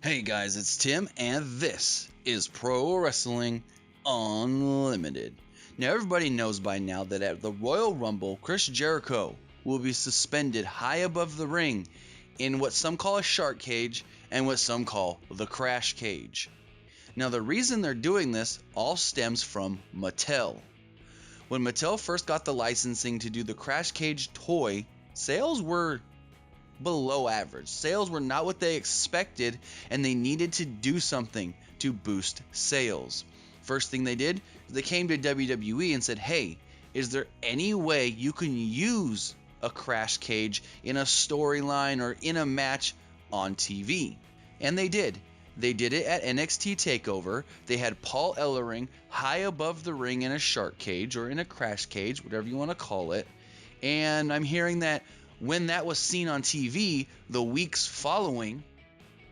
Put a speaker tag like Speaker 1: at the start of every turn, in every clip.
Speaker 1: Hey guys, it's Tim, and this is Pro Wrestling Unlimited. Now, everybody knows by now that at the Royal Rumble, Chris Jericho will be suspended high above the ring in what some call a shark cage and what some call the crash cage. Now, the reason they're doing this all stems from Mattel. When Mattel first got the licensing to do the crash cage toy, sales were below average. Sales were not what they expected, and they needed to do something to boost sales. First thing they did, they came to WWE and said, hey, is there any way you can use a crash cage in a storyline or in a match on TV? And they did. They did it at NXT TakeOver. They had Paul Ellering high above the ring in a shark cage or in a crash cage, whatever you want to call it. And I'm hearing that when that was seen on TV, the weeks following,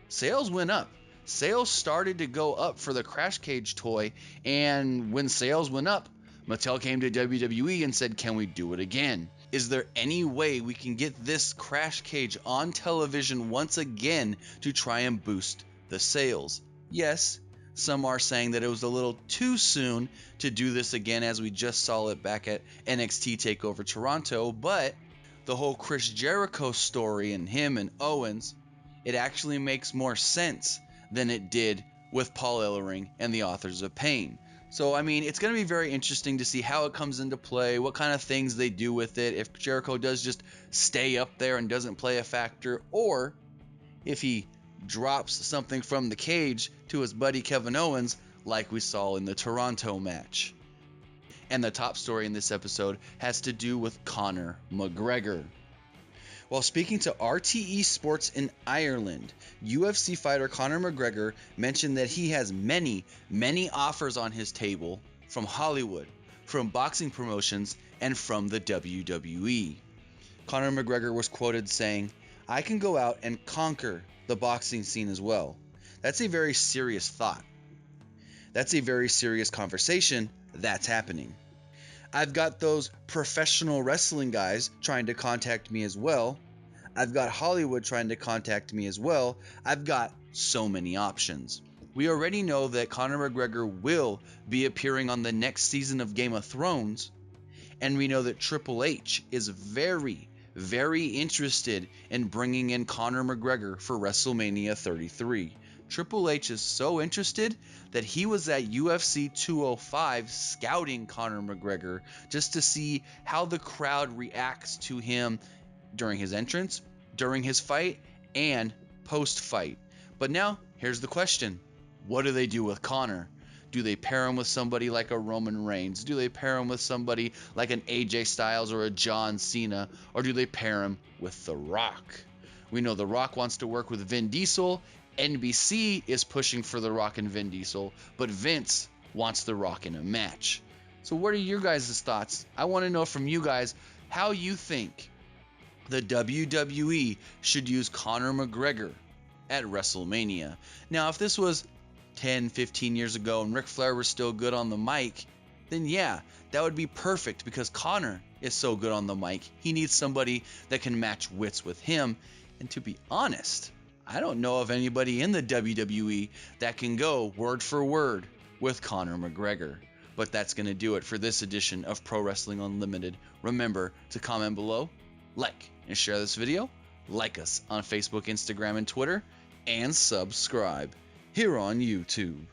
Speaker 1: sales went up. Sales started to go up for the crash cage toy, and when sales went up, Mattel came to WWE and said, can we do it again? Is there any way we can get this crash cage on television once again to try and boost the sales? Yes, some are saying that it was a little too soon to do this again, as we just saw it back at NXT TakeOver Toronto, but the whole Chris Jericho story and him and Owens, it actually makes more sense than it did with Paul Ellering and the Authors of Pain. So, I mean, it's going to be very interesting to see how it comes into play, what kind of things they do with it, if Jericho does just stay up there and doesn't play a factor, or if he drops something from the cage to his buddy Kevin Owens like we saw in the Toronto match. And the top story in this episode has to do with Conor McGregor. While speaking to RTE Sports in Ireland, UFC fighter Conor McGregor mentioned that he has many offers on his table from Hollywood, from boxing promotions, and from the WWE. Conor McGregor was quoted saying, "I can go out and conquer the boxing scene as well." That's a very serious thought. That's a very serious conversation that's happening. I've got those professional wrestling guys trying to contact me as well. I've got Hollywood trying to contact me as well. I've got so many options. We already know that Conor McGregor will be appearing on the next season of Game of Thrones. And we know that Triple H is very interested in bringing in Conor McGregor for WrestleMania 33. Triple H is so interested that he was at UFC 205 scouting Conor McGregor just to see how the crowd reacts to him during his entrance, during his fight, and post-fight. But now, here's the question. What do they do with Conor? Do they pair him with somebody like a Roman Reigns? Do they pair him with somebody like an AJ Styles or a John Cena? Or do they pair him with The Rock? We know The Rock wants to work with Vin Diesel. NBC is pushing for The Rock and Vin Diesel, but Vince wants The Rock in a match. So what are your guys' thoughts? I want to know from you guys how you think the WWE should use Conor McGregor at WrestleMania. Now, if this was 10, 15 years ago and Ric Flair was still good on the mic, then yeah, that would be perfect, because Conor is so good on the mic. He needs somebody that can match wits with him. And to be honest, I don't know of anybody in the WWE that can go word for word with Conor McGregor. But that's going to do it for this edition of Pro Wrestling Unlimited. Remember to comment below, like and share this video, like us on Facebook, Instagram, and Twitter, and subscribe here on YouTube.